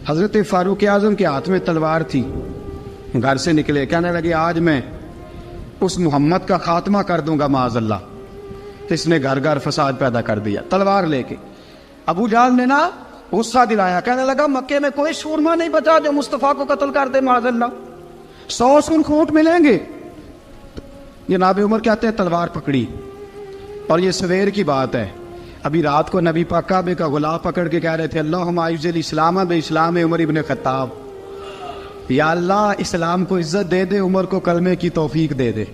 حضرت فاروق اعظم کے ہاتھ میں تلوار تھی، گھر سے نکلے، کہنے لگے آج میں اس محمد کا خاتمہ کر دوں گا معاذ اللہ، اس نے گھر گھر فساد پیدا کر دیا تلوار لے کے۔ ابو جہل نے نا غصہ دلایا، کہنے لگا مکے میں کوئی سورما نہیں بچا جو مصطفیٰ کو قتل کر دے معاذ اللہ، 100 سن کھوٹ ملیں گے۔ جناب عمر کہتے ہیں تلوار پکڑی، اور یہ سویر کی بات ہے، ابھی رات کو نبی پاک کعبے کا غلاف پکڑ کے کہہ رہے تھے اللہم اعز الاسلام باسلام عمر ابن خطاب، یا اللہ اسلام کو عزت دے دے، عمر کو کلمے کی توفیق دے دے۔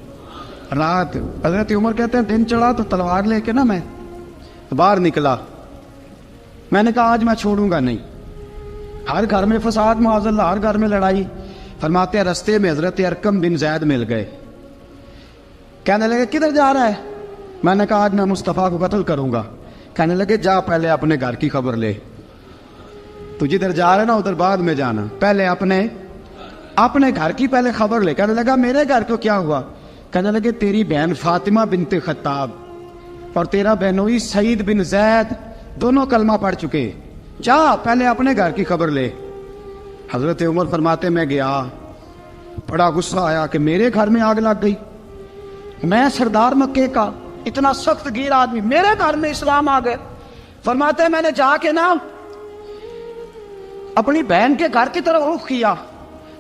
رات حضرت عمر کہتے ہیں دن چڑھا تو تلوار لے کے نا میں باہر نکلا، میں نے کہا آج میں چھوڑوں گا نہیں، ہر گھر میں فساد معاذ اللہ، ہر گھر میں لڑائی۔ فرماتے ہیں رستے میں حضرت ارقم بن زید مل گئے، کہنے لگے کدھر جا رہا ہے؟ میں نے کہا آج میں مصطفیٰ کو قتل کروں گا۔ کہنے لگے جا پہلے اپنے گھر کی خبر لے، تو جدھر جا رہے نا ادھر بعد میں جانا، پہلے اپنے گھر کی پہلے خبر لے۔ کہنے لگا میرے گھر کو کیا ہوا؟ کہنے لگے تیری بہن فاطمہ بنت خطاب اور تیرا بہنوئی سعید بن زید دونوں کلمہ پڑھ چکے، جا پہلے اپنے گھر کی خبر لے۔ حضرت عمر فرماتے میں گیا، بڑا غصہ آیا کہ میرے گھر میں آگ لگ گئی، میں سردار مکے کا اتنا سخت گیر آدمی، میرے گھر میں اسلام آ گئے۔ فرماتے میں نے جا کے نا اپنی بہن کے گھر کی طرف رخ کیا،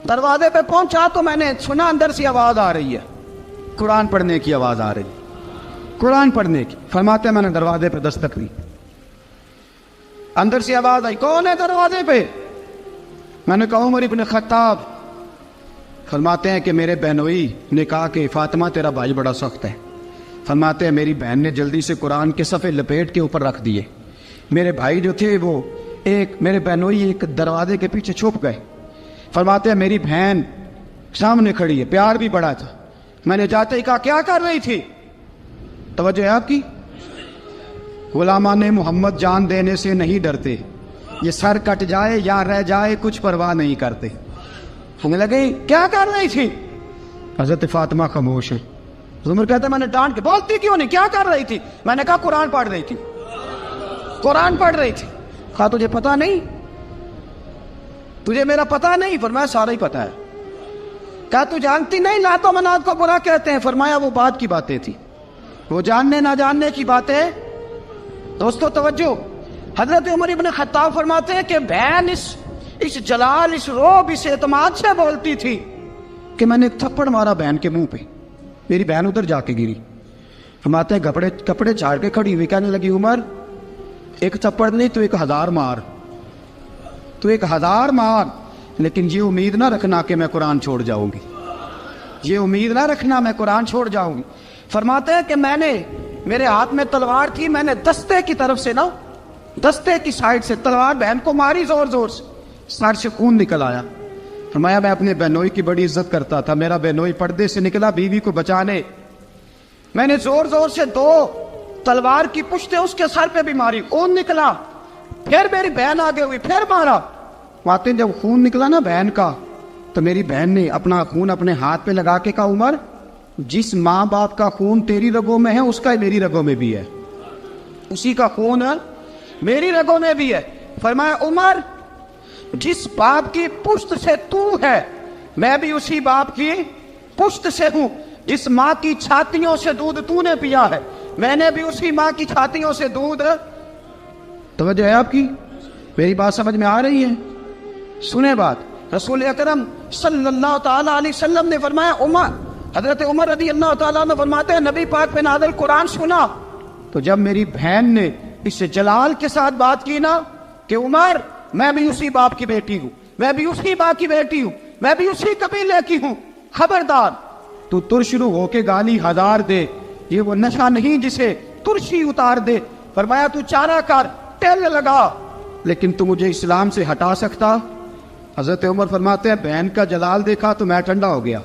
دروازے پہ پہنچا تو میں نے سنا اندر سے آواز آ رہی ہے، قرآن پڑھنے کی آواز آ رہی، قرآن پڑھنے کی۔ فرماتے میں نے دروازے پہ دستک دی، اندر سے آواز آئی کون ہے دروازے پہ؟ میں نے کہا عمر ابن خطاب۔ فرماتے ہیں کہ میرے بہنوئی نے کہا کہ فاطمہ تیرا بھائی بڑا سخت ہے۔ فرماتے ہیں میری بہن نے جلدی سے قرآن کے صفحے لپیٹ کے اوپر رکھ دیے، میرے بھائی جو تھے وہ میرے بہنوئی ایک دروازے کے پیچھے چھپ گئے۔ فرماتے ہیں میری بہن سامنے کھڑی ہے، پیار بھی بڑا تھا، میں نے جاتے ہی کہا کیا کر رہی تھی؟ توجہ ہے آپ کی؟ غلامان محمد جان دینے سے نہیں ڈرتے، یہ سر کٹ جائے یا رہ جائے کچھ پرواہ نہیں کرتے۔ ہمیں لگے کیا کر رہی تھی؟ حضرت فاطمہ خاموش ہے۔ عمر کہتا ہے میں نے ڈانٹ کے بولتی کیوں نہیں، کیا کر رہی تھی؟ میں نے کہا قرآن پڑھ رہی تھی، قرآن پڑھ رہی تھی۔ کہا تجھے پتا نہیں، تجھے میرا پتا نہیں؟ فرمایا سارا ہی پتا ہے۔ کہا تو جانتی نہیں لات و منات کو برا کہتے ہیں؟ فرمایا وہ بعد کی باتیں تھی، وہ جاننے نہ جاننے کی باتیں۔ دوستو توجہ، حضرت عمر ابن خطاب فرماتے ہیں کہ بہن اس جلال، اس روب، اس اعتماد سے بولتی تھی کہ میں نے ایک تھپڑ مارا بہن کے منہ پہ، میری بہن ادھر جا کے گری۔ فرماتے ہیں کپڑے جھاڑ کے کھڑی ہوئی، کہنے لگی عمر ایک تھپڑ نہیں تو 1000 مار، تو 1000 مار، لیکن یہ امید نہ رکھنا کہ میں قرآن چھوڑ جاؤں گی، یہ امید نہ رکھنا میں قرآن چھوڑ جاؤں گی۔ فرماتے ہیں کہ میرے ہاتھ میں تلوار تھی، میں نے دستے کی طرف سے نا، دستے کی سائڈ سے تلوار بہن کو ماری زور زور سے، سر سے خون نکل آیا۔ فرمایا میں اپنے بہنوئی کی بڑی عزت کرتا تھا، میرا بہنوئی پردے سے نکلا بیوی کو بچانے، میں نے زور زور سے 2 تلوار کی پشتیں اس کے سر پہ بھی ماری، خون نکلا، پھر میری بہن آگے ہوئی، پھر مارا۔ واقعی جب خون نکلا نا بہن کا تو میری بہن نے اپنا خون اپنے ہاتھ پہ لگا کے کہا عمر جس ماں باپ کا خون تیری رگوں میں ہے اس کا میری رگوں میں بھی ہے، اسی کا خون میری رگوں میں بھی ہے۔ فرمایا عمر جس باپ کی پشت سے تو ہے میں بھی اسی باپ کی پشت سے ہوں، جس ماں کی چھاتیوں سے دودھ تو نے پیا ہے میں نے بھی اسی ماں کی چھاتیوں سے دودھ۔ توجہ ہے آپ کی؟ میری بات سمجھ میں آ رہی ہے؟ سنیں بات، رسول اکرم صلی اللہ تعالی علیہ وسلم نے فرمایا، حضرت عمر رضی اللہ تعالیٰ عنہ فرماتے ہیں نبی پاک پہ نازل قرآن سنا تو جب میری بہن نے اس جلال کے ساتھ بات کی نا کہ عمر میں بھی اسی باپ کی بیٹی ہوں، میں بھی اسی باپ کی بیٹی ہوں، میں بھی اسی قبیلے کی ہوں، خبردار تو ترشرو ہو کے گالی 1000 دے، یہ وہ نشہ نہیں جسے ترشی اتار دے۔ فرمایا تو چارہ کر، ٹیل لگا، لیکن تو مجھے اسلام سے ہٹا سکتا؟ حضرت عمر فرماتے ہیں بہن کا جلال دیکھا تو میں ٹھنڈا ہو گیا،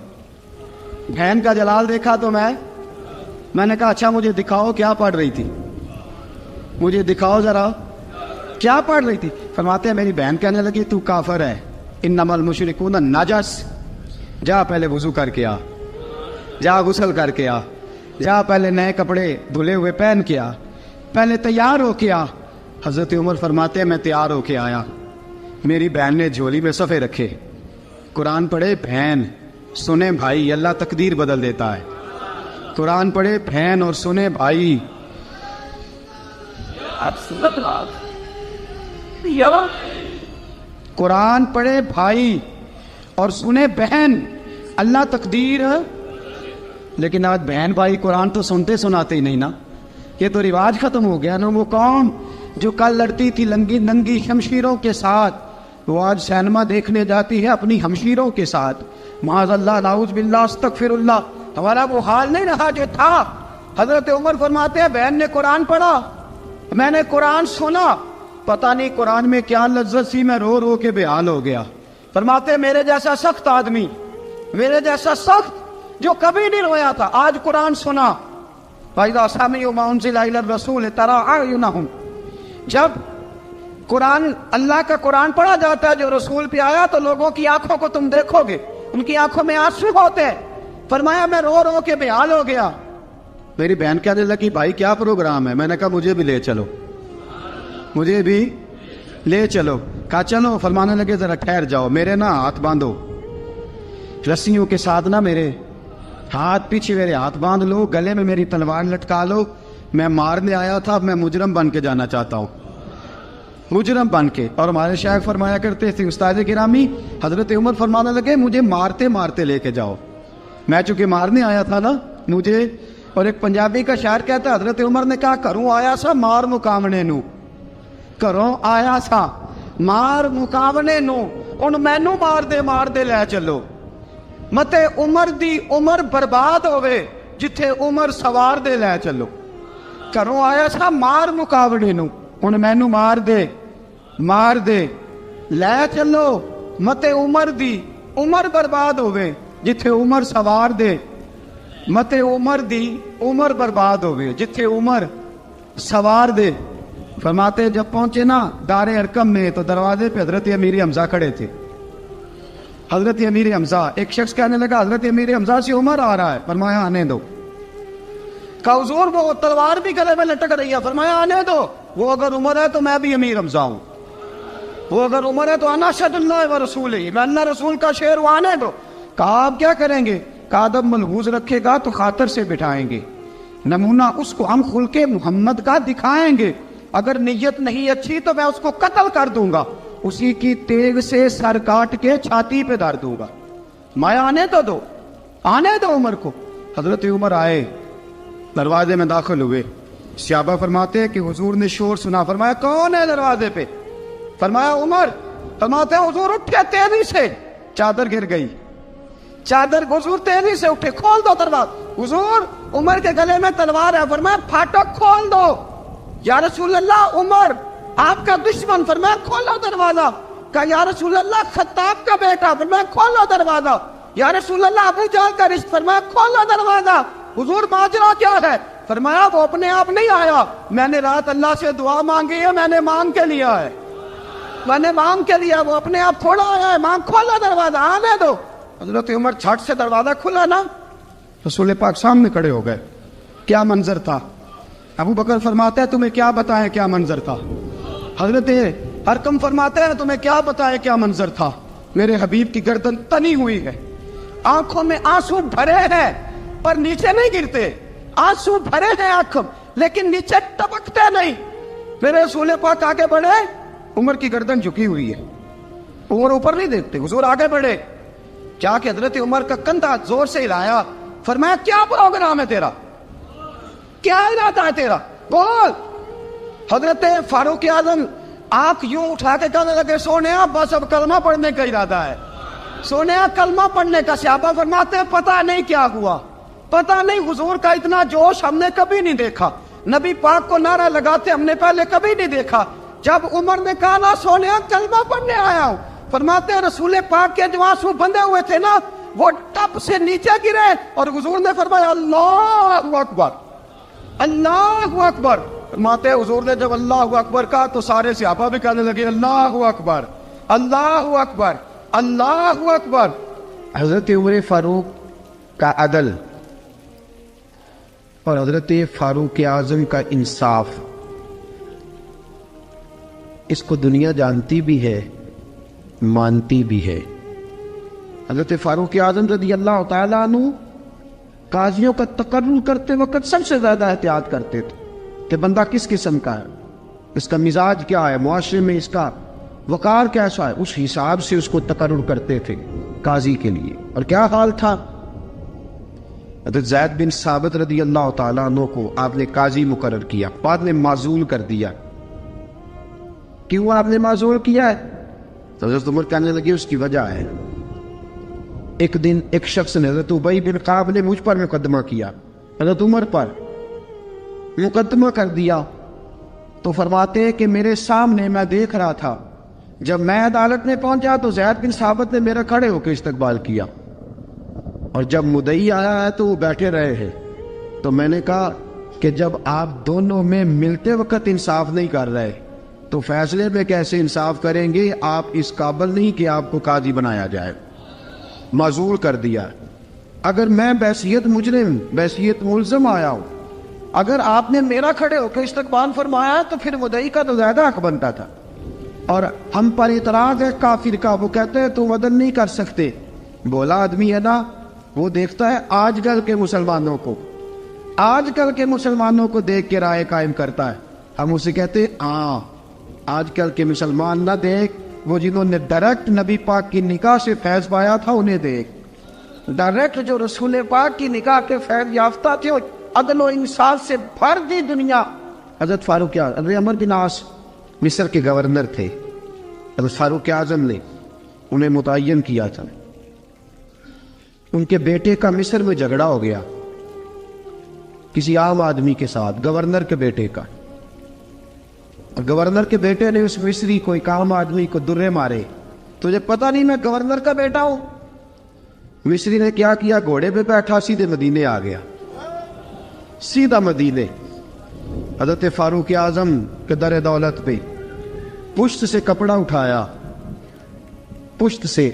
بہن کا جلال دیکھا تو میں نے کہا اچھا مجھے دکھاؤ کیا پڑھ رہی تھی، مجھے دکھاؤ ذرا کیا پڑھ رہی تھی۔ فرماتے ہیں میری بہن کہنے لگی تو کافر ہے، انما المشرکون نجس، جا پہلے وضو کر کے آ، جا غسل کر کے آ، جا پہلے نئے کپڑے دھلے ہوئے پہن کے آ، پہلے تیار ہو کے آ۔ حضرت عمر فرماتے ہیں میں تیار ہو کے آیا، میری بہن نے جھولی میں صفحے رکھے، قرآن پڑھے بہن، سنے بھائی، اللہ تقدیر بدل دیتا ہے. قرآن پڑھے بہن اور سنے بھائی. قرآن پڑھے بھائی اور سنے بہن، اللہ تقدیر. لیکن آج بہن بھائی قرآن تو سنتے سناتے ہی نہیں نا. یہ تو رواج ختم ہو گیا نا. وہ قوم جو کل لڑتی تھی ننگی شمشیروں کے ساتھ، وہ آج سینما دیکھنے جاتی ہے اپنی ہمشیروں کے ساتھ. معاذ اللہ، نعوذ باللہ، استغفر اللہ. ہمارا وہ حال نہیں رہا جو تھا. حضرت عمر فرماتے ہیں بہن نے قرآن پڑھا، میں نے قرآن سنا، پتہ نہیں قرآن میں کیا لذت سی، میں رو رو کے بے حال ہو گیا. فرماتے ہیں میرے جیسا سخت آدمی، میرے جیسا سخت جو کبھی نہیں رویا تھا، آج قرآن سنا. فَإِذَا سَمِعُوا مَا أُنزِلَ إِلَى الرَّسُولِ تَرَىٰ أَعْيُنَهُمْ، جب قرآن، اللہ کا قرآن پڑھا جاتا ہے جو رسول پہ آیا، تو لوگوں کی آنکھوں کو تم دیکھو گے، ان کی آنکھوں میں آنسو ہوتے ہیں. فرمایا میں رو رو کے بے حال ہو گیا. میری بہن کہنے لگی بھائی کیا پروگرام ہے؟ میں نے کہا مجھے بھی لے چلو، مجھے بھی لے چلو. کہا چلو. فرمانے لگے ذرا ٹھہر جاؤ، میرے نا ہاتھ باندھو رسیوں کے ساتھ، نا میرے ہاتھ پیچھے میرے ہاتھ باندھ لو، گلے میں میری تلوار لٹکا لو. میں مارنے آیا تھا، اب میں مجرم بن کے جانا چاہتا ہوں، مجرم بن کے. اور ہمارے شیخ فرمایا کرتے تھے استاد گرامی، حضرت عمر فرمانے لگے مجھے مارتے مارتے لے کے جاؤ. میں چونکہ مارنے آیا تھا نا مجھے. اور ایک پنجابی کا شاعر کہتا ہے حضرت عمر نے کہا کروں آیا سا مار مکاونے نو، کروں آیا سا مار مکاونے نو، ان مینو مار دے لے چلو. متے عمر دی عمر برباد ہوئے جتھے عمر سوار دے لے چلو. کروں آیا سا مار مکاونے نو، ان مینو مار دے لے چلو. متے عمر دی عمر برباد ہوئے جتھے عمر سوار دے، متے عمر دی عمر برباد ہوئے جتھے عمر سوار دے. فرماتے جب پہنچے نا دار ارقم میں تو دروازے پہ حضرت امیر حمزہ کھڑے تھے. حضرت امیر حمزہ، ایک شخص کہنے لگا حضرت امیر حمزہ سے عمر آ رہا ہے. فرمایا آنے دو. کہا حضور وہ تلوار بھی گلے میں لٹک رہی ہے. فرمایا آنے دو. وہ اگر عمر ہے تو میں بھی امیر حمزہ ہوں، وہ اگر عمر ہے تو انا اشہد اللہ و رسولہ، میں اللہ رسول کا شعر ہوں، آنے دو. کہا آپ کیا کریں گے؟ کہا ادب ملحوظ رکھے گا تو خاطر سے بٹھائیں گے، نمونہ اس کو ہم خلق محمد کا دکھائیں گے، اگر نیت نہیں اچھی تو میں اس کو قتل کر دوں گا، اسی کی تیغ سے سر کاٹ کے چھاتی پہ دھر دوں گا. میں آنے تو دو، آنے دو عمر کو. حضرت عمر آئے، دروازے میں داخل ہوئے. صحابہ فرماتے ہیں کہ حضور نے شور سنا. فرمایا کون ہے دروازے پہ؟ فرمایا عمر. فرماتے ہیں حضور اٹھے تیزی سے، چادر گر گئی، چادر. حضور تیزی سے اٹھے، کھول دو دروازہ. حضور عمر کے گلے میں تلوار ہے. فرمایا پھاٹک کھول دو. یا رسول اللہ عمر آپ کا دشمن. فرمایا کھولو دروازہ. کہا یا رسول اللہ خطاب کا بیٹا. فرمایا کھولو دروازہ. یا رسول اللہ ابو جہل کا رشت. فرمایا کھولو دروازہ. حضور ماجرا کیا ہے؟ فرمایا وہ اپنے آپ نہیں آیا، میں نے رات اللہ سے دعا مانگی ہے، میں نے مانگ کے لیا ہے، میں نے مانگ کے لیا، وہ اپنے آپ تھوڑا آیا ہے. مانگ کھولا دروازہ، آنے دو. حضرت عمر چھٹ سے دروازہ کھلا نا، رسول پاک سامنے کھڑے ہو گئے. کیا منظر تھا. ابو بکر فرماتا ہے تمہیں کیا بتائیں کیا منظر تھا. حضرت ارقم فرماتے ہیں تمہیں کیا بتائیں کیا منظر تھا. میرے حبیب کی گردن تنی ہوئی ہے، آنکھوں میں آنسو بھرے ہیں پر نیچے نہیں گرتے. آنسو بھرے ہیں آنکھوں لیکن نیچے ٹپکتے نہیں. میرے رسول پاک آگے بڑھے، عمر کی گردن جھکی ہوئی ہے، عمر اوپر نہیں دیکھتے. حضور آگے بڑھے، جا کے حضرت عمر کا کندھا زور سے ہلایا. فرمایا کیا پروگرام ہے تیرا، کیا ارادہ ہے تیرا، بول. حضرت فاروق اعظم آنکھ یوں اٹھا کے کہنے لگے سونیا بس اب کلمہ پڑھنے کا ارادہ ہے، سونیا کلمہ پڑھنے کا. صحابہ فرماتے ہیں پتہ نہیں کیا ہوا، پتہ نہیں. حضور کا اتنا جوش ہم نے کبھی نہیں دیکھا، نبی پاک کو نعرہ لگاتے ہم نے پہلے کبھی نہیں دیکھا. جب عمر نے کہا نا سونیا کلمہ پڑھنے آیا ہوں، فرماتے ہیں رسول پاک کے جو آنسو بندے ہوئے تھے نا وہ ٹپ سے نیچے گرے اور حضور نے فرمایا اللہ اکبر، اللہ اکبر. فرماتے ہیں حضور نے جب اللہ اکبر کہا تو سارے صحابہ بھی کہنے لگے اللہ اکبر، اللہ اکبر، اللہ اکبر. حضرت عمر فاروق کا عدل اور حضرت فاروق اعظم کا انصاف، اس کو دنیا جانتی بھی ہے مانتی بھی ہے۔ حضرت فاروق اعظم رضی اللہ تعالیٰ عنہ قاضیوں کا تقرر کرتے وقت سب سے زیادہ احتیاط کرتے تھے کہ بندہ کس قسم کا ہے، اس کا مزاج کیا ہے، معاشرے میں اس کا وقار کیسا ہے، اس حساب سے اس کو تقرر کرتے تھے قاضی کے لیے۔ اور کیا حال تھا، حضرت زید بن ثابت رضی اللہ تعالیٰ عنہ کو آپ نے قاضی مقرر کیا، بعد میں معزول کر دیا۔ کیوں آپ نے معزول کیا ہے؟ تو حضرت عمر کہنے لگے اس کی وجہ ہے، ایک دن ایک شخص نے، حضرت ابی بن کعب نے مجھ پر مقدمہ کیا، حضرت عمر پر مقدمہ کر دیا، تو فرماتے ہیں کہ میرے سامنے میں دیکھ رہا تھا، جب میں عدالت میں پہنچا تو زید بن ثابت نے میرا کھڑے ہو کے استقبال کیا، اور جب مدعی آیا ہے تو وہ بیٹھے رہے ہیں۔ تو میں نے کہا کہ جب آپ دونوں میں ملتے وقت انصاف نہیں کر رہے تو فیصلے میں کیسے انصاف کریں گے؟ آپ اس قابل نہیں کہ آپ کو قاضی بنایا جائے، معزول کر دیا۔ اگر میں بحیثیت مجرم، بحیثیت ملزم آیا ہوں، اگر آپ نے میرا کھڑے ہو کے استقبال فرمایا تو پھر مدعی کا تو زیادہ حق بنتا تھا۔ اور ہم پر اعتراض ہے کافر کا، وہ کہتے ہیں تم عدل نہیں کر سکتے۔ بولا آدمی ہے نا، وہ دیکھتا ہے آج کل کے مسلمانوں کو، آج کل کے مسلمانوں کو دیکھ کے رائے قائم کرتا ہے۔ ہم اسے کہتے ہیں ہاں آج کل کے مسلمان نہ دیکھ، وہ جنہوں نے ڈائریکٹ نبی پاک کی نکاح سے فیض پایا تھا انہیں دیکھ، ڈائریکٹ جو رسول پاک کی نکاح کے فیض یافتہ تھے، عدل و انصاف سے بھر دی دنیا۔ حضرت فاروق اعظم، حضرت عمرو بن عاص مصر کے گورنر تھے، حضرت فاروق اعظم نے انہیں متعین کیا تھا۔ ان کے بیٹے کا مصر میں جھگڑا ہو گیا کسی عام آدمی کے ساتھ، گورنر کے بیٹے کا، اور گورنر کے بیٹے نے اس مصری کو، ایک عام آدمی کو درے مارے۔ تجھے پتہ نہیں میں گورنر کا بیٹا ہوں؟ مصری نے کیا کیا، گھوڑے پہ بیٹھا سیدھے مدینے آ گیا، سیدھا مدینے۔ حضرت فاروق اعظم کے در دولت پہ پشت سے کپڑا اٹھایا، پشت سے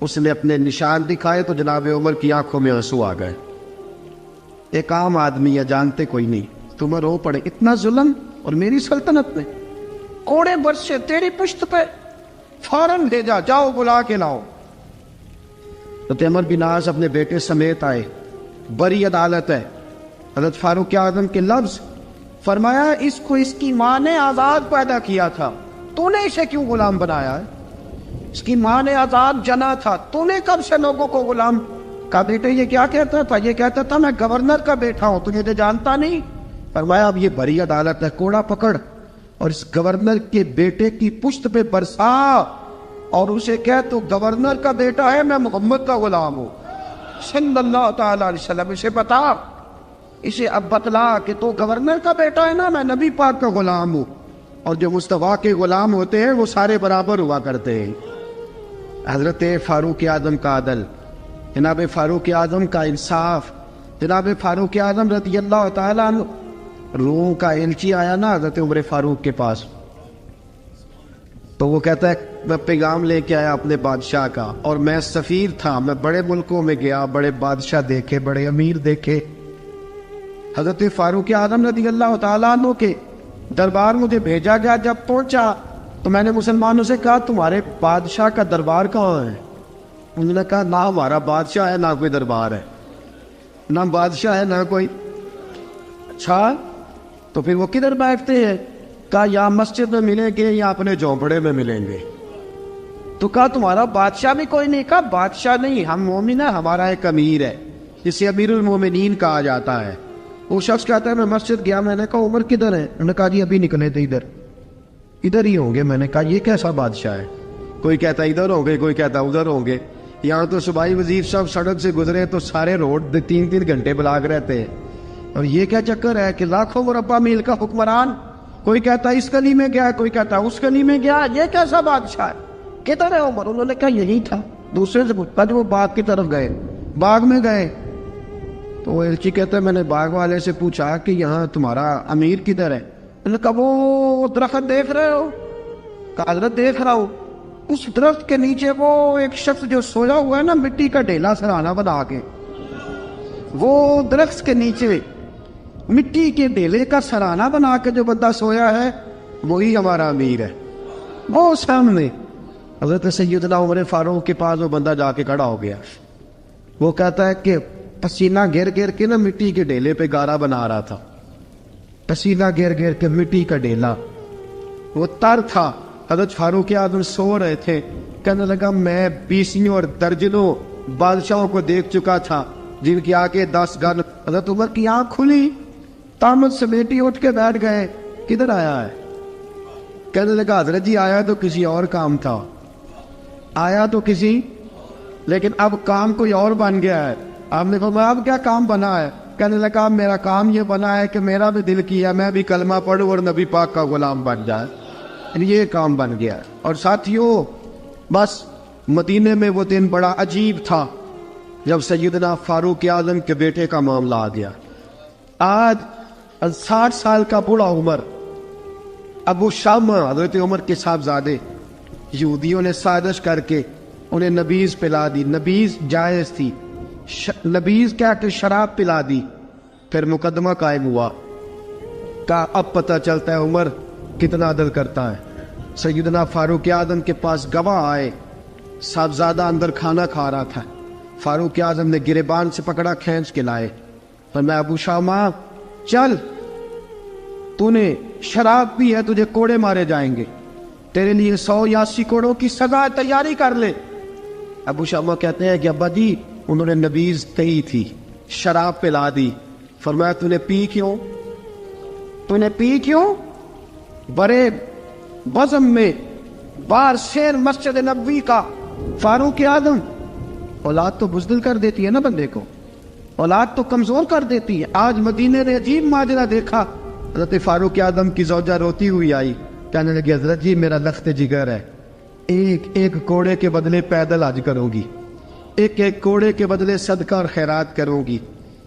اس نے اپنے نشان دکھائے تو جناب عمر کی آنکھوں میں آنسو آ گئے۔ ایک عام آدمی ہے، جانتے کوئی نہیں، تمہیں رو پڑے، اتنا ظلم، اور میری سلطنت میں کوڑے برسے تیری پشت پہ، فوراً لے جا، جاؤ بلا کے لاؤ۔ حضرت عمر بن عاص اپنے بیٹے سمیت آئے، بڑی عدالت ہے، حضرت فاروق اعظم کے لفظ، فرمایا اس کو اس کی ماں نے آزاد پیدا کیا تھا، تو نے اسے کیوں غلام بنایا ہے؟ اس کی ماں نے آزاد جنا تھا، تو نے کب سے لوگوں کو غلام کا؟ بیٹے یہ کیا کہتا تھا؟ یہ کہتا تھا میں گورنر کا بیٹا ہوں، تجھے تو جانتا نہیں۔ فرمایا اب یہ بڑی عدالت ہے، کوڑا پکڑ اور اس گورنر کے بیٹے کی پشت پہ برسا اور اسے کہہ تو گورنر کا بیٹا ہے، میں محمد کا غلام ہوں صلی اللہ تعالی علیہ وسلم۔ اسے بتا، اسے اب بتلا کہ تو گورنر کا بیٹا ہے نا، میں نبی پاک کا غلام ہوں، اور جو مصطفیٰ کے غلام ہوتے ہیں وہ سارے برابر ہوا کرتے ہیں۔ حضرت فاروق اعظم کا عدل، جناب فاروق اعظم کا انصاف، جناب فاروق اعظم رضی اللہ تعالیٰ عنہ۔ روم کا ایلچی آیا نا حضرت عمر فاروق کے پاس، تو وہ کہتا ہے میں پیغام لے کے آیا اپنے بادشاہ کا، اور میں سفیر تھا، میں بڑے ملکوں میں گیا، بڑے بادشاہ دیکھے، بڑے امیر دیکھے۔ حضرت فاروق اعظم رضی اللہ تعالیٰ عنہ کے دربار مجھے بھیجا گیا، جب پہنچا تو میں نے مسلمانوں سے کہا تمہارے بادشاہ کا دربار کہاں ہے؟ انہوں نے کہا نہ ہمارا بادشاہ ہے نہ کوئی دربار ہے، نہ بادشاہ ہے نہ کوئی۔ اچھا تو پھر وہ کدھر بیٹھتے ہیں؟ کہا یا مسجد میں ملیں گے یا اپنے جھونپڑے میں ملیں گے۔ تو کہا تمہارا بادشاہ بھی کوئی نہیں؟ کہا بادشاہ نہیں، ہم مومن ہیں، ہمارا ایک امیر ہے جسے امیر المومنین کہا جاتا ہے۔ وہ شخص کہتا ہے میں مسجد گیا، میں نے کہا عمر کدھر ہے؟ انہوں نے کہا جی ابھی نکلے تھے ادھر ہی ہوں گے۔ میں نے کہا یہ کیسا بادشاہ ہے؟ کوئی کہتا ادھر ہوں گے، کوئی کہتا ادھر ہوں گے۔ یہاں تو صوبائی وزیر صاحب سڑک سے گزرے تو سارے روڈ 3 گھنٹے بلاک رہتے ہیں، اور یہ کیا چکر ہے کہ لاکھوں مربع میل کا حکمران، کوئی کہتا اس گلی میں گیا، کوئی کہتا اس گلی میں گیا، یہ کیسا بادشاہ ہے؟ کدھر ہے عمر؟ انہوں نے کہا یہی تھا۔ دوسرے سے پوچھتا جو وہ باغ کی طرف گئے، باغ میں گئے تو وہ ایلچی کہتا ہے میں نے باغ والے سے پوچھا کہ یہاں تمہارا امیر کدھر ہے؟ انہوں نے کہا وہ درخت دیکھ رہے ہو؟ کہا حضرت دیکھ رہا ہوں۔ اس درخت کے نیچے وہ ایک شخص جو سویا ہوا ہے نا، مٹی کا ڈھیلا سرہانہ بنا کے، وہ درخت کے نیچے مٹی کے ڈھیلے کا سرہانہ بنا کے جو بندہ سویا ہے وہی ہمارا امیر ہے۔ وہ سامنے حضرت سیدنا عمر فاروق کے پاس وہ بندہ جا کے کھڑا ہو گیا. وہ کہتا ہے کہ پسینہ گر گر کے نا مٹی کے ڈھیلے پہ گارا بنا رہا تھا. پسینہ گر گر کے مٹی کا ڈھیلا, وہ تر تھا. حضرت فاروق اعظم سو رہے تھے. کہنے لگا میں بیسیوں اور درجنوں بادشاہوں کو دیکھ چکا تھا جن کی آگے 10 گن. حضرت عمر کی آنکھ کھلی, تامت سمیٹی اٹھ کے بیٹھ گئے. کدھر آیا ہے؟ کہنے لگا حضرت جی آیا تو کسی اور کام تھا, آیا تو کسی, لیکن اب کام کوئی اور بن گیا ہے. آپ نے فرمایا اب کیا کام بنا ہے؟ کہنے لگا میرا کام یہ بنا ہے کہ میرا بھی دل کیا میں بھی کلمہ پڑھوں اور نبی پاک کا غلام بن جائے. یہ کام بن گیا. اور ساتھیوں بس مدینے میں وہ دن بڑا عجیب تھا جب سیدنا فاروق اعظم کے بیٹے کا معاملہ آ گیا. آج 60 سال کا بوڑھا عمر, ابو شامہ حضرت عمر کے صاحبزادے, یہودیوں نے سازش کر کے انہیں نبیذ پلا دی. نبیذ جائز تھی, نبیذ کیا کہ شراب پلا دی. پھر مقدمہ قائم ہوا. کہا اب پتہ چلتا ہے عمر کتنا عدل کرتا ہے. سیدنا فاروق اعظم کے پاس گواہ آئے. صاحبزادہ اندر کھانا کھا رہا تھا. فاروق اعظم نے گریبان سے پکڑا, کھینچ کے لائے. فرمایا ابو شامہ چل, تو نے شراب پی ہے, تجھے کوڑے مارے جائیں گے, تیرے لیے 100 یا 80 کوڑوں کی سزا تیاری کر لے. ابو شامہ کہتے ہیں کہ ابا جی انہوں نے نبیذ کہی تھی, شراب پلا دی. فرمایا تو نے پی کیوں؟ تو نے پی کیوں؟ بڑے بزم میں بار شیر مسجد نبوی کا فاروق اعظم. اولاد تو بزدل کر دیتی ہے نا بندے کو, اولاد تو کمزور کر دیتی ہے. آج مدینے نے عجیب ماجرا دیکھا. حضرت فاروق اعظم کی زوجہ روتی ہوئی آئی, کہنے لگی حضرت جی میرا لخت جگر ہے, ایک کوڑے کے بدلے پیدل حج کروں گی, ایک کوڑے کے بدلے صدقہ اور خیرات کروں گی.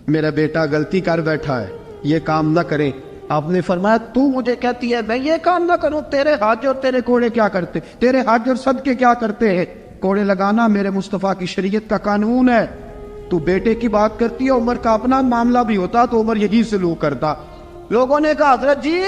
میرا بیٹا غلطی کر بیٹھا ہے, یہ کام نہ کرے. آپ نے فرمایا تو مجھے کہتی ہے میں یہ کام نہ کروں؟ تیرے حج اور تیرے کوڑے کیا کرتے, تیرے حج اور صدقے کیا کرتے ہیں؟ کوڑے لگانا میرے مصطفیٰ کی شریعت کا قانون ہے. تو بیٹے کی بات کرتی ہے, عمر کا اپنا معاملہ بھی ہوتا تو عمر یہی سلوک کرتا. لوگوں نے کہا حضرت جی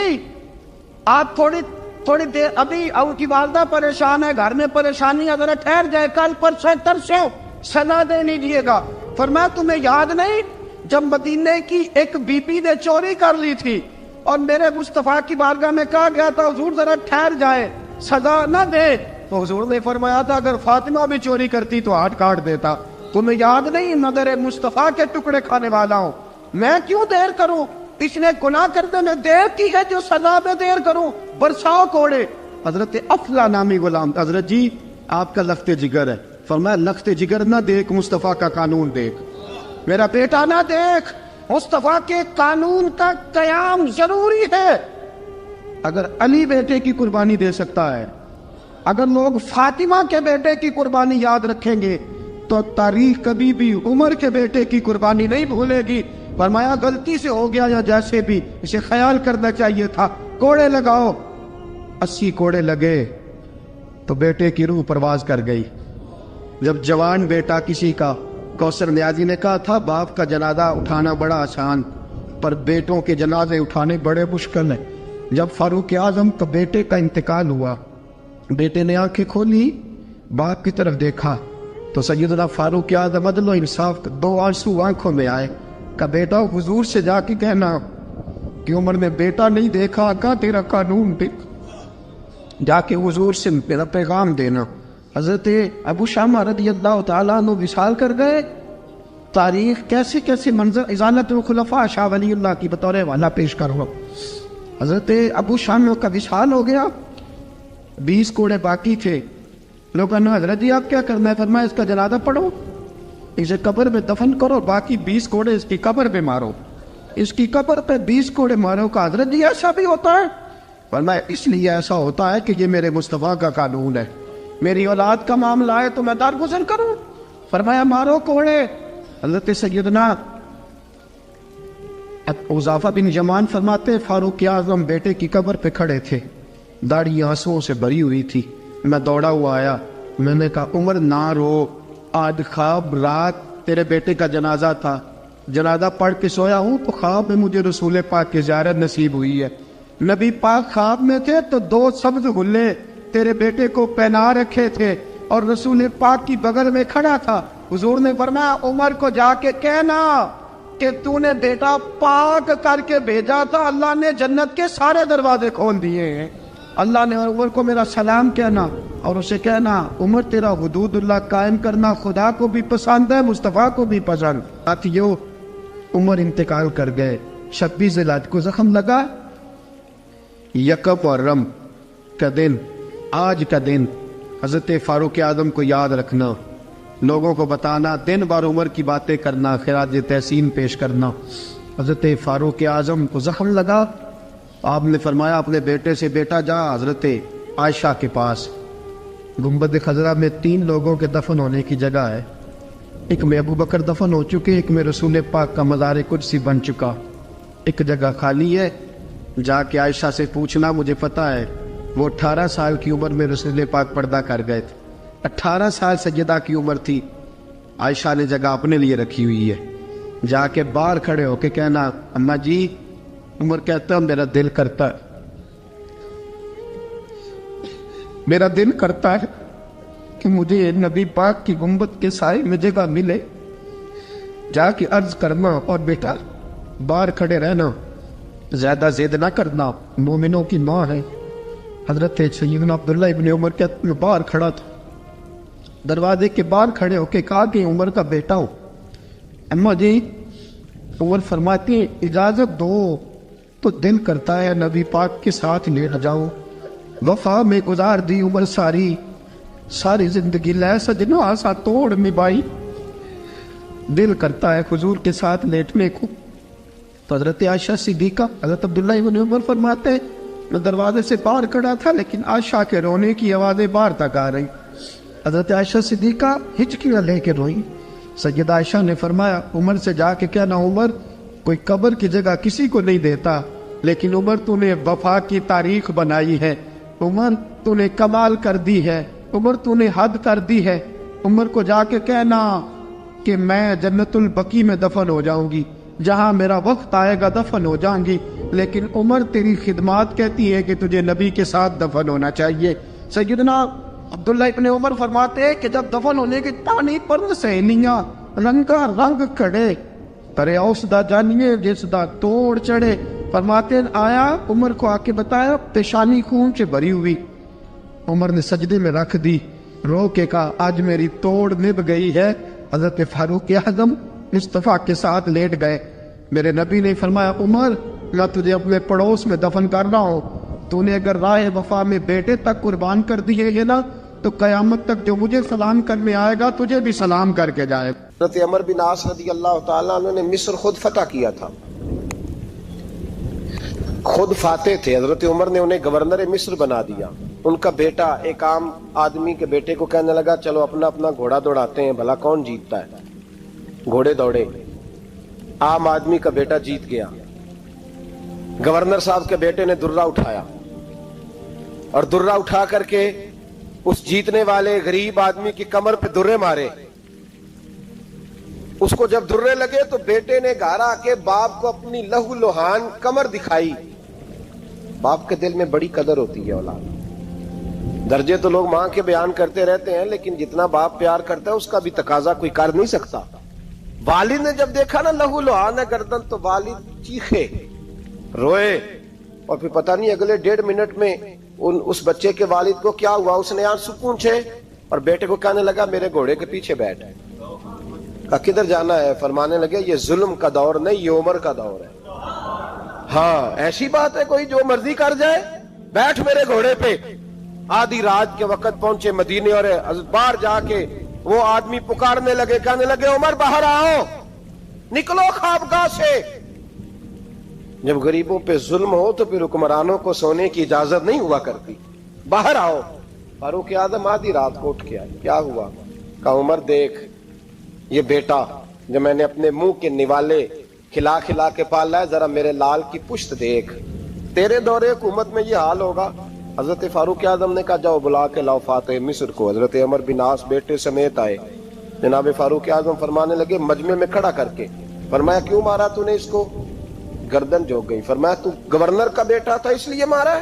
آپ تھوڑی دیر, ابھی ان کی والدہ پریشان ہے, گھر میں پریشانی ہے, ذرا ٹھہر جائے, کل پرسوں ترسوں سزا دے لیجیے گا. فرمایا تمہیں یاد نہیں جب مدینے کی ایک بی بی نے چوری کر لی تھی اور میرے مصطفیٰ کی بارگاہ میں کہا گیا تھا حضور ذرا ٹھہر جائے, سزا نہ دے, تو حضور نے فرمایا تھا اگر فاطمہ بھی چوری کرتی تو ہاتھ کاٹ دیتا. تمہیں یاد نہیں نظر مصطفیٰ کے ٹکڑے کھانے والا ہوں, میں کیوں دیر کروں؟ اس نے گناہ کرنے میں دیر کی ہے جو سزا میں دیر کروں, برساؤ کوڑے. حضرت افلا نامی غلام, حضرت جی آپ کا لخت جگر ہے. فرمایا لخت جگر نہ دیکھ, مصطفیٰ کا قانون دیکھ. میرا بیٹا نہ دیکھ, مصطفیٰ کے قانون کا قیام ضروری ہے. اگر علی بیٹے کی قربانی دے سکتا ہے, اگر لوگ فاطمہ کے بیٹے کی قربانی یاد رکھیں گے تو تاریخ کبھی بھی عمر کے بیٹے کی قربانی نہیں بھولے گی. فرمایا غلطی سے ہو گیا یا جیسے بھی, اسے خیال کرنا چاہیے تھا. کوڑے لگاؤ. 80 کوڑے لگے تو بیٹے کی روح پرواز کر گئی. جب جوان بیٹا کسی کا, کوثر نیازی نے کہا تھا باپ کا جنازہ اٹھانا بڑا آسان, پر بیٹوں کے جنازے اٹھانے بڑے مشکل ہیں. جب فاروق اعظم کا بیٹے کا انتقال ہوا, بیٹے نے آنکھیں کھولی, باپ کی طرف دیکھا تو سیدنا فاروق اعظم عدل و انصاف, 2 آنسو آنکھوں میں آئے. کہ بیٹا حضور سے جا کے کہنا کہ عمر نے بیٹا نہیں دیکھا, آقا تیرا قانون دیکھ, جا کے حضور سے میرا پیغام دینا. حضرت ابو شامہ رضی اللہ تعالیٰ عنہ وصال کر گئے. تاریخ کیسے کیسے منظر ازالت الخلفاء شاہ ولی اللہ کی بطور والا پیش کروں. حضرت ابو شامہ کا وصال ہو گیا, 20 کوڑے باقی تھے. لوگوں نے حضرت جی آپ کیا کرنا ہے؟ فرمایا اس کا جنازہ پڑھو, اسے قبر میں دفن کرو, باقی 20 کوڑے اس کی قبر پہ مارو, اس کی قبر پہ 20 کوڑے مارو. کا حضرت جی ایسا بھی ہوتا ہے؟ فرمایا اس لیے ایسا ہوتا ہے کہ یہ میرے مصطفیٰ کا قانون ہے, میری اولاد کا معاملہ ہے تو میں درگزر کروں. فرمایا مارو کوڑے. حضرت سیدنا حذیفہ بن یمان فرماتے فاروق اعظم بیٹے کی قبر پہ کھڑے تھے, داڑھی آنسوؤں سے بھری ہوئی تھی. میں دوڑا ہوا آیا, میں نے کہا عمر نہ رو, آج خواب رات تیرے بیٹے کا جنازہ تھا, جنازہ پڑھ کے سویا ہوں تو خواب میں مجھے رسول پاک کی زیارت نصیب ہوئی ہے. نبی پاک خواب میں تھے تو 2 سبز غلے تیرے بیٹے کو پہنا رکھے تھے اور رسول پاک کی بغل میں کھڑا تھا. حضور نے فرمایا عمر کو جا کے کہنا کہ تو نے بیٹا پاک کر کے بھیجا تھا, اللہ نے جنت کے سارے دروازے کھول دیے ہیں. اللہ نے عمر کو میرا سلام کہنا اور اسے کہنا عمر تیرا حدود اللہ قائم کرنا خدا کو بھی پسند ہے, مصطفیٰ کو بھی پسند. ساتھیو عمر انتقال کر گئے. 26 ذی الحج کو زخم لگا. یکم محرم کا دن, آج کا دن حضرت فاروق اعظم کو یاد رکھنا, لوگوں کو بتانا, دن بار عمر کی باتیں کرنا, خراج تحسین پیش کرنا. حضرت فاروق اعظم کو زخم لگا. آپ نے فرمایا اپنے بیٹے سے بیٹا جا حضرت عائشہ کے پاس. گنبد خضرا میں 3 لوگوں کے دفن ہونے کی جگہ ہے. ایک میں ابو بکر دفن ہو چکے, ایک میں رسول پاک کا مزار قدسی بن چکا, ایک جگہ خالی ہے. جا کے عائشہ سے پوچھنا, مجھے پتہ ہے وہ 18 سال کی عمر میں رسول پاک پردہ کر گئے تھے. 18 سال سیدہ کی عمر تھی. عائشہ نے جگہ اپنے لیے رکھی ہوئی ہے. جا کے باہر کھڑے ہو کے کہنا اماں جی, عمر کہتا میرا دل کرتا ہے, میرا دل کرتا ہے کہ مجھے نبی پاک کی گنبد کے سائے میں جگہ ملے. جا کے عرض کرنا اور بیٹا باہر کھڑے رہنا, زیادہ زید نہ کرنا, مومنوں کی ماں ہے. حضرت سیدنا عبداللہ ابن عمر کہتے ہیں باہر کھڑا تھا, دروازے کے باہر کھڑے ہو کے کہا کہ عمر کا بیٹا ہو. اماں جی, عمر فرماتے ہیں اجازت دو تو دل کرتا ہے نبی پاک کے ساتھ لیٹ جاؤ. وفا میں گزار دی عمر ساری, ساری زندگی لے سجنو آسا توڑ نبھائی. دل کرتا ہے حضور کے ساتھ لیٹنے کو. تو حضرت عائشہ صدیقہ, حضرت عبداللہ ابن عمر فرماتے ہیں میں دروازے سے باہر کھڑا تھا لیکن عائشہ کے رونے کی آوازیں باہر تک آ رہی. حضرت عائشہ صدیقہ ہچکیاں لے کے روئی. سیدہ عائشہ نے فرمایا عمر سے جا کے کہنا عمر کوئی قبر کی جگہ کسی کو نہیں دیتا, لیکن عمر تو نے وفا کی تاریخ بنائی ہے, عمر تو نے کمال کر دی ہے, عمر تو نے حد کر دی ہے. عمر کو جا کے کہنا کہ میں جنت البقیع میں دفن ہو جاؤں گی, جہاں میرا وقت آئے گا دفن ہو جاؤں گی, لیکن عمر تیری خدمات کہتی ہے کہ تجھے نبی کے ساتھ دفن ہونا چاہیے. سیدنا عبداللہ ابن عمر فرماتے ہیں کہ جب دفن ہونے کی تانی پر سہنیاں رنگا رنگ کھڑے, ترے اوس دا جانیے جس دا توڑ چڑھے. فرماتے ہیں آیا عمر کو آ کے بتایا پیشانی خون سے بھری ہوئی. عمر نے سجدے میں رکھ دی, رو کے کہا آج میری توڑ نبھ گئی ہے. حضرت فاروق اعظم مصطفیٰ کے ساتھ لیٹ گئے. میرے نبی نے فرمایا عمر میں تجھے اپنے پڑوس میں دفن کر رہا ہوں, تو نے اگر راہ وفا میں بیٹے تک قربان کر دیے یہ نا تو قیامت تک جو مجھے سلام کرنے آئے گا تجھے بھی سلام کر کے جائے. حضرت عمر بن عاص رضی اللہ تعالیٰ عنہ نے مصر خود فتح کیا تھا, خود فاتح تھے. حضرت عمر نے انہیں گورنر مصر بنا دیا. ان کا بیٹا ایک عام آدمی کے بیٹے کو کہنے لگا چلو اپنا اپنا گھوڑا دوڑاتے ہیں, بھلا کون جیتتا ہے. گھوڑے دوڑے, عام آدمی کا بیٹا جیت گیا. گورنر صاحب کے بیٹے نے درہ اٹھایا اور درہ اٹھا کر کے اس جیتنے والے غریب آدمی کی کمر پہ درے مارے. اس کو جب درے لگے تو بیٹے نے گھر آ کے باپ کو اپنی لہو لوہان کمر دکھائی. باپ کے دل میں بڑی قدر ہوتی ہے اولاد. درجے تو لوگ ماں کے بیان کرتے رہتے ہیں, لیکن جتنا باپ پیار کرتا ہے اس کا بھی تقاضا کوئی کر نہیں سکتا. والد نے جب دیکھا نا لہو لوہان ہے گردن, تو والد چیخے, روئے, اور پھر پتہ نہیں اگلے 1.5 منٹ میں اس بچے کے والد کو کیا ہوا, اس نے آنسو پونچھے اور بیٹے کو کہنے لگا میرے گھوڑے کے پیچھے بیٹھ. کہا کدھر جانا ہے؟ فرمانے لگے یہ ظلم کا دور نہیں, یہ عمر کا دور ہے. ہاں ایسی بات ہے کوئی جو مرضی کر جائے, بیٹھ میرے گھوڑے پہ. آدھی رات کے وقت پہنچے مدینے اور باہر جا کے وہ آدمی پکارنے لگے, کہنے لگے عمر باہر آؤ, نکلو خوابگاہ سے. جب غریبوں پہ ظلم ہو تو پھر حکمرانوں کو سونے کی اجازت نہیں ہوا کرتی. باہر آؤ. فاروق اعظم آدھی رات کو اٹھ کے آئے, کیا ہوا؟ کہا عمر دیکھ یہ بیٹا جو میں نے اپنے منہ کے نوالے کھلا کھلا کے پالا ہے, ذرا میرے لال کی پشت دیکھ, تیرے دور حکومت میں یہ حال ہوگا. حضرت فاروق اعظم نے کہا جاؤ بلا کے لاؤ فاتح مصر کو. حضرت عمر بن عاص بیٹے سمیت آئے. جناب فاروق اعظم فرمانے لگے مجمع میں کھڑا کر کے, فرمایا کیوں مارا تو نے اس کو؟ گردن جھک گئی. فرمایا تو گورنر کا بیٹا تھا اس لیے مارا ہے؟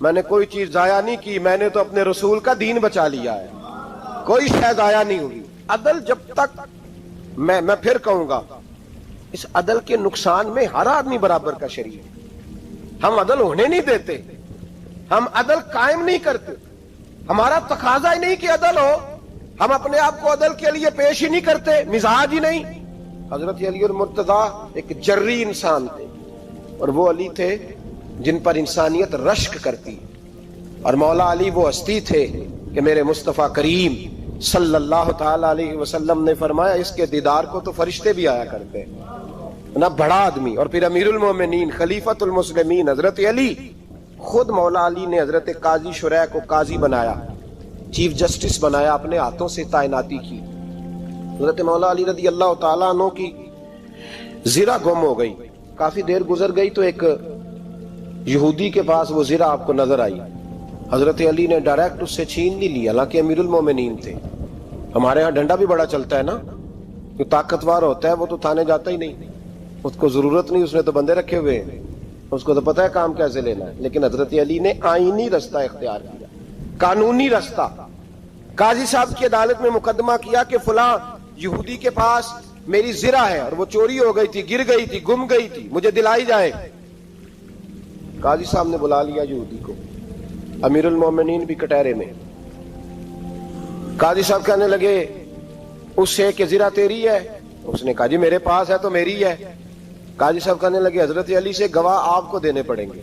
میں نے کوئی چیز ضائع نہیں کی, میں نے تو اپنے رسول کا دین بچا لیا ہے, کوئی شے ضائع نہیں ہوئی. عدل جب تک, میں پھر کہوں گا, اس عدل کے نقصان میں ہر آدمی برابر کا شریک ہے. ہم عدل ہونے نہیں دیتے, ہم عدل قائم نہیں کرتے, ہمارا تقاضا ہی نہیں کہ عدل ہو, ہم اپنے آپ کو عدل کے لیے پیش ہی نہیں کرتے, مزاج ہی نہیں. حضرت علی المرتضیٰ ایک جری انسان تھے, اور وہ علی تھے جن پر انسانیت رشک کرتی, اور مولا علی وہ ہستی تھے کہ میرے مصطفیٰ کریم صلی اللہ تعالی علیہ وسلم نے فرمایا اس کے دیدار کو تو فرشتے بھی آیا کرتے. نہ بڑا آدمی, اور پھر امیر المومنین خلیفۃ المسلمین حضرت علی, خود مولا علی نے حضرت قاضی شریح کو قاضی بنایا, چیف جسٹس بنایا, اپنے ہاتھوں سے تعیناتی کی. حضرت مولا علی رضی اللہ تعالیٰ عنہ کی زرہ گم ہو گئی, کافی دیر گزر گئی تو ایک یہودی کے پاس وہ زرہ آپ کو نظر آئی. حضرت علی نے ڈائریکٹ اس سے چھین نہیں لی, حالانکہ امیر المومنین تھے. ہمارے ہاں ڈنڈا بھی بڑا چلتا ہے نا, جو طاقتور ہوتا ہے وہ تو تھانے جاتا ہی نہیں, اس کو ضرورت نہیں, اس نے تو بندے رکھے ہوئے ہیں, اس کو تو پتہ ہے کام کیسے لینا ہے. لیکن حضرت علی نے آئینی رستہ اختیار کیا, قانونی رستہ. قاضی صاحب کی عدالت میں مقدمہ کیا کہ فلاں یہودی کے پاس میری زرہ ہے اور وہ چوری ہو گئی تھی, گر گئی تھی, گم گئی تھی, مجھے دلائی جائے. قاضی صاحب نے بلا لیا یہودی کو, امیر المومنین بھی کٹہرے میں. قاضی صاحب کہنے لگے اس سے کہ زرہ تیری ہے؟ اس نے کہا جی میرے پاس ہے تو میری ہے. قاضی صاحب کہنے لگے حضرت علی سے گواہ آپ کو دینے پڑیں گے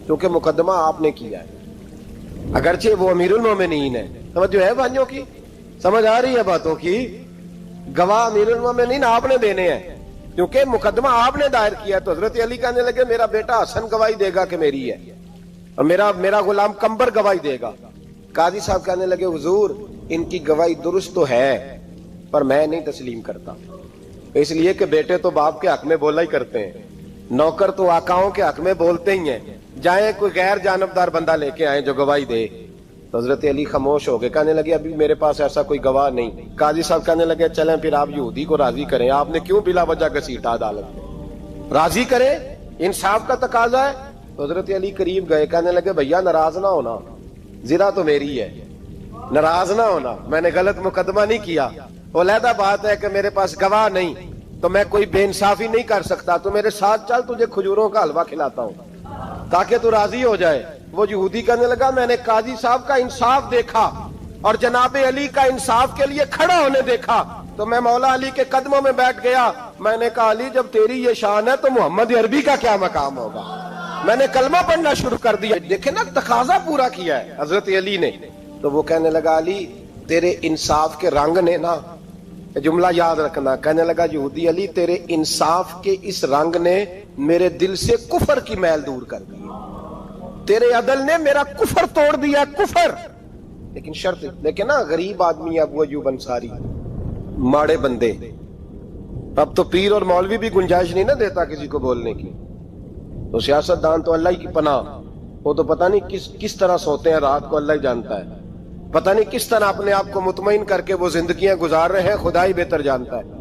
کیونکہ مقدمہ آپ نے کیا ہے, اگرچہ وہ امیر المومنین ہے. سمجھ ہے بھائیوں کی, سمجھ آ رہی ہے باتوں کی؟ گواہ امیر المومنین آپ نے دینے ہیں کیونکہ مقدمہ آپ نے دائر کیا. تو حضرت علی کہنے لگے میرا بیٹا حسن گواہی دے گا کہ میری ہے, اور میرا غلام کمبر گواہی دے گا. قاضی صاحب کہنے لگے حضور ان کی گواہی درست تو ہے پر میں نہیں تسلیم کرتا, اس لیے کہ بیٹے تو باپ کے حق میں بولا ہی کرتے ہیں, نوکر تو آقاؤں کے حق میں بولتے ہی ہیں, جائیں کوئی غیر جانبدار بندہ لے کے آئیں جو گواہی دے. تو حضرت علی خاموش ہو گئے, کہنے لگے ابھی میرے پاس ایسا کوئی گواہ نہیں. قاضی صاحب کہنے لگے چلیں پھر آپ یہودی کو راضی کریں, آپ نے کیوں بلا وجہ گھسیٹا عدالت میں, راضی کریں, انصاف کا تقاضا ہے. تو حضرت علی قریب گئے, کہنے لگے بھیا ناراض نہ ہونا, زرہ تو میری ہے, ناراض نہ ہونا, میں نے غلط مقدمہ نہیں کیا. علیحدہ بات ہے کہ میرے پاس گواہ نہیں تو میں کوئی بے انصافی نہیں کر سکتا, تو میرے ساتھ چل تجھے کھجوروں کا حلوہ کھلاتا ہوں تاکہ تو راضی ہو جائے. وہ یہودی کہنے لگا میں نے قاضی صاحب کا انصاف دیکھا اور جناب علی کا انصاف کے لیے کھڑا ہونے دیکھا تو میں مولا علی کے قدموں میں بیٹھ گیا. میں نے کہا علی جب تیری یہ شان ہے تو محمد عربی کا کیا مقام ہوگا. میں نے کلمہ پڑھنا شروع کر دیا. دیکھیں نا تقاضا پورا کیا ہے حضرت علی نے. تو وہ کہنے لگا علی تیرے انصاف کے رنگ نے نا, جملہ یاد رکھنا, کہنے لگا یہودی علی تیرے انصاف کے اس رنگ نے میرے دل سے کفر کی میل دور کر دی, تیرے عدل نے میرا کفر توڑ دیا, کفر. لیکن شرط دیکھیں نا, غریب آدمی ابو ایوب انصاری, ماڑے بندے, اب تو پیر اور مولوی بھی گنجائش نہیں نہ دیتا کسی کو بولنے کی. تو سیاست دان تو اللہ ہی کی پناہ, وہ تو پتہ نہیں کس طرح سوتے ہیں رات کو, اللہ ہی جانتا ہے, پتہ نہیں کس طرح اپنے آپ کو مطمئن کر کے وہ زندگیاں گزار رہے ہیں, خدا ہی بہتر جانتا ہے.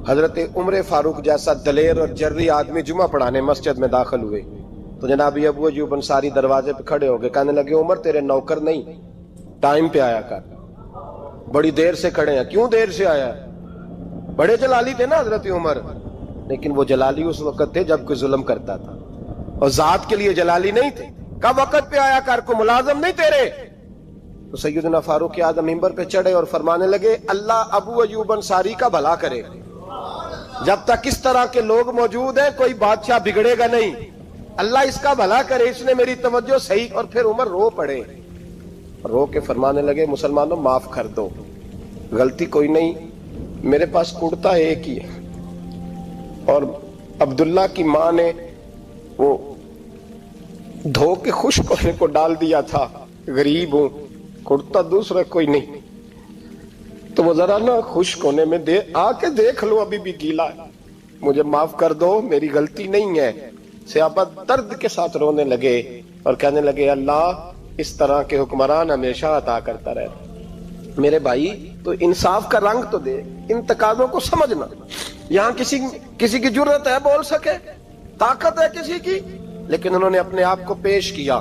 حضرت عمر فاروق جیسا دلیر اور جرری آدمی جمعہ پڑھانے مسجد میں داخل ہوئے تو جناب ابو ایوب انصاری دروازے پہ کھڑے ہو گئے, کہنے لگے عمر تیرے نوکر نہیں, ٹائم پہ آیا کر, بڑی دیر سے کھڑے ہیں. کیوں دیر سے آیا؟ بڑے جلالی تھے نا حضرت عمر, لیکن وہ جلالی اس وقت تھے جب کوئی ظلم کرتا تھا, اور ذات کے لیے جلالی نہیں تھے. کب وقت پہ آیا کر, کو ملازم نہیں تیرے. تو سیدنا فاروق اعظم منبر پہ چڑھے اور فرمانے لگے اللہ ابو ایوب انصاری کا بھلا کرے, جب تک اس طرح کے لوگ موجود ہیں کوئی بادشاہ بگڑے گا نہیں, اللہ اس کا بھلا کرے, اس نے میری توجہ صحیح. اور پھر عمر رو پڑے, رو کے فرمانے لگے مسلمانوں معاف کر دو, غلطی کوئی نہیں, میرے پاس کرتا ایک ہی ہے, اور عبداللہ کی ماں نے وہ دھو کے خشک ہونے کو ڈال دیا تھا, غریب ہوں, کرتا دوسرا کوئی نہیں, تو وہ ذرا نا خشک ہونے میں آ کے دیکھ لو ابھی بھی گیلا ہے, مجھے معاف کر دو, میری غلطی نہیں ہے. صحابہ درد کے ساتھ رونے لگے اور کہنے لگے اللہ اس طرح کے حکمران ہمیشہ عطا کرتا رہتا. میرے بھائی تو انصاف کا رنگ تو دے, ان تقاضوں کو سمجھنا. یہاں کسی کی جرت ہے بول سکے, طاقت ہے کسی کی, لیکن انہوں نے اپنے آپ کو پیش کیا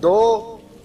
2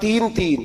3-3।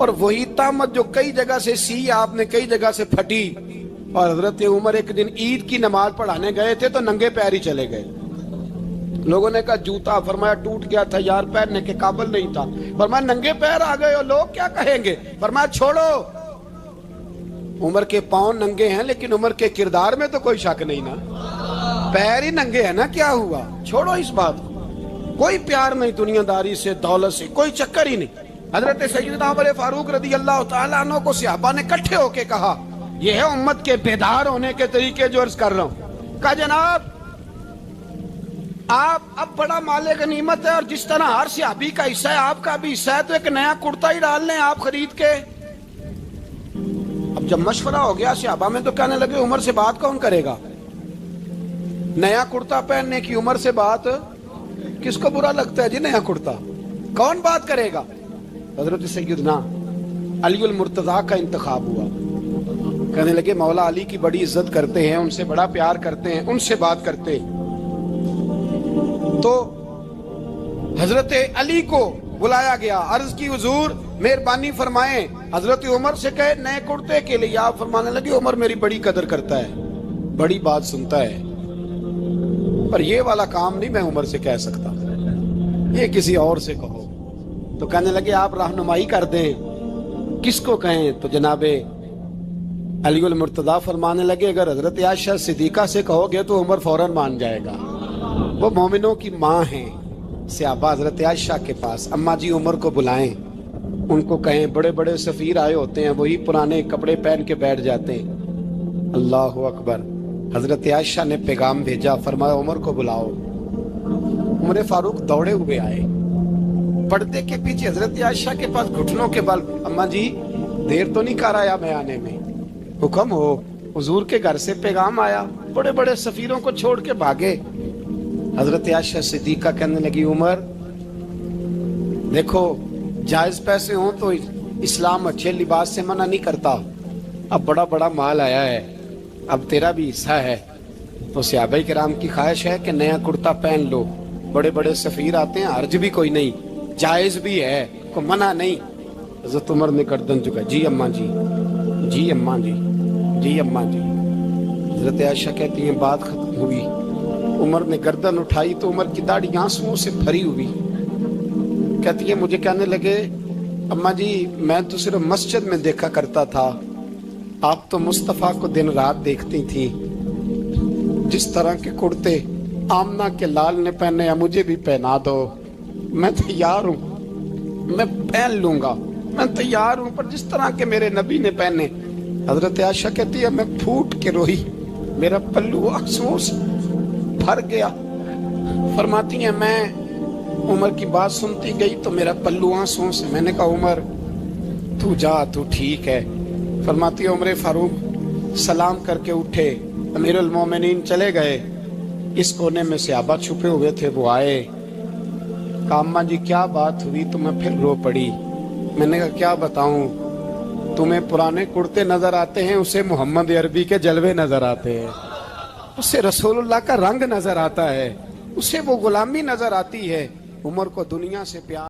اور وہی تہمت جو کئی جگہ سے سی آپ نے، کئی جگہ سے پھٹی. اور حضرت عمر ایک دن عید کی نماز پڑھانے گئے تھے تو ننگے پیر ہی چلے گئے. لوگوں نے کہا جوتا، فرمایا ٹوٹ گیا تھا یار، پہننے کے قابل نہیں تھا. فرمایا ننگے پیر آ گئے ہو، لوگ کیا کہیں گے؟ فرمایا چھوڑو، عمر کے پاؤں ننگے ہیں لیکن عمر کے کردار میں تو کوئی شک نہیں نا، پیر ہی ننگے ہیں نا، کیا ہوا؟ چھوڑو اس بات کو. کوئی پیار نہیں دنیا داری سے، دولت سے، کوئی چکر ہی نہیں. حضرت سیدنا عمر فاروق رضی اللہ تعالیٰ عنہ کو صحابہ نے کٹھے ہو کے کہا، یہ ہے امت کے بیدار ہونے کے طریقے جو عرض کر رہا ہوں. کہا جناب آپ اب بڑا مال غنیمت ہے، اور جس طرح ہر صحابی کا حصہ ہے آپ کا بھی حصہ ہے، تو ایک نیا کرتا ہی ڈال لیں آپ خرید کے. اب جب مشورہ ہو گیا صحابہ میں تو کہنے لگے عمر سے بات کون کرے گا؟ نیا کرتا پہننے کی عمر سے بات کس کو برا لگتا ہے جی؟ نیا کرتا کون بات کرے گا؟ حضرت سیدنا علی المرتضیٰ کا انتخاب ہوا. کہنے لگے مولا علی کی بڑی عزت کرتے ہیں، ان سے بڑا پیار کرتے ہیں، ان سے بات کرتے. تو حضرت علی کو بلایا گیا، عرض کی حضور مہربانی فرمائیں حضرت عمر سے کہے نئے کرتے کے لیے. آپ فرمانے لگے عمر میری بڑی قدر کرتا ہے، بڑی بات سنتا ہے، پر یہ والا کام نہیں میں عمر سے کہہ سکتا، یہ کسی اور سے کہو. تو کہنے لگے آپ رہنمائی کر دیں، کس کو کہیں؟ تو جناب علی المرتضیٰ فرمانے لگے اگر حضرت عائشہ صدیقہ سے کہو گے تو عمر فوراً مان جائے گا، وہ مومنوں کی ماں ہیں. صحابہ حضرت عائشہ کے پاس، اماں جی عمر کو بلائیں، ان کو کہیں بڑے بڑے سفیر آئے ہوتے ہیں، وہی پرانے کپڑے پہن کے بیٹھ جاتے ہیں. اللہ اکبر. حضرت عائشہ نے پیغام بھیجا، فرمایا عمر کو بلاؤ. عمر فاروق دوڑے ہوئے آئے، پردے کے پیچھے حضرت عائشہ کے پاس گھٹنوں کے بل، اماں جی دیر تو نہیں کر آیا میں آنے میں؟ حکم ہو، حضور کے گھر سے پیغام آیا، بڑے بڑے سفیروں کو چھوڑ کے بھاگے. حضرت عائشہ صدیقہ کہنے لگی عمر دیکھو جائز پیسے ہوں تو اسلام اچھے لباس سے منع نہیں کرتا، اب بڑا بڑا مال آیا ہے، اب تیرا بھی حصہ ہے، تو صحابہ کرام کی خواہش ہے کہ نیا کرتا پہن لو، بڑے بڑے سفیر آتے ہیں، حرج بھی کوئی نہیں، جائز بھی ہے، کوئی منع نہیں. حضرت عمر نے گردن جھکا، جی اماں جی، جی اماں جی، جی اماں جی. حضرت عائشہ کہتی ہیں بات ختم ہوئی، عمر نے گردن اٹھائی تو عمر کی داڑھی آنسوؤں سے بھری ہوئی. کہتی ہے مجھے کہنے لگے اماں جی میں تو صرف مسجد میں دیکھا کرتا تھا، آپ تو مصطفیٰ کو دن رات دیکھتی تھی، جس طرح کے کرتے آمنہ کے لال نے پہنے ہیں مجھے بھی پہنا دو، میں تیار ہوں، میں پہن لوں گا، میں تیار ہوں، پر جس طرح کے میرے نبی نے پہنے. حضرت عائشہ کہتی ہے میں پھوٹ کے روئی، میرا پلو آنسوؤں سے بھر گیا. فرماتی ہیں میں عمر کی بات سنتی گئی تو میرا پلو آنسوؤں سے، میں نے کہا عمر تو جا، تو ٹھیک ہے. فرماتی ہے عمر فاروق سلام کر کے اٹھے، امیر المومنین چلے گئے. اس کونے میں صحابہ چھپے ہوئے تھے، وہ آئے، کہا اماں جی کیا بات ہوئی؟ تو میں پھر رو پڑی. میں نے کہا کیا بتاؤں، تمہیں پرانے کرتے نظر آتے ہیں، اسے محمد عربی کے جلوے نظر آتے ہیں، اسے رسول اللہ کا رنگ نظر آتا ہے، اسے وہ غلامی نظر آتی ہے. عمر کو دنیا سے پیار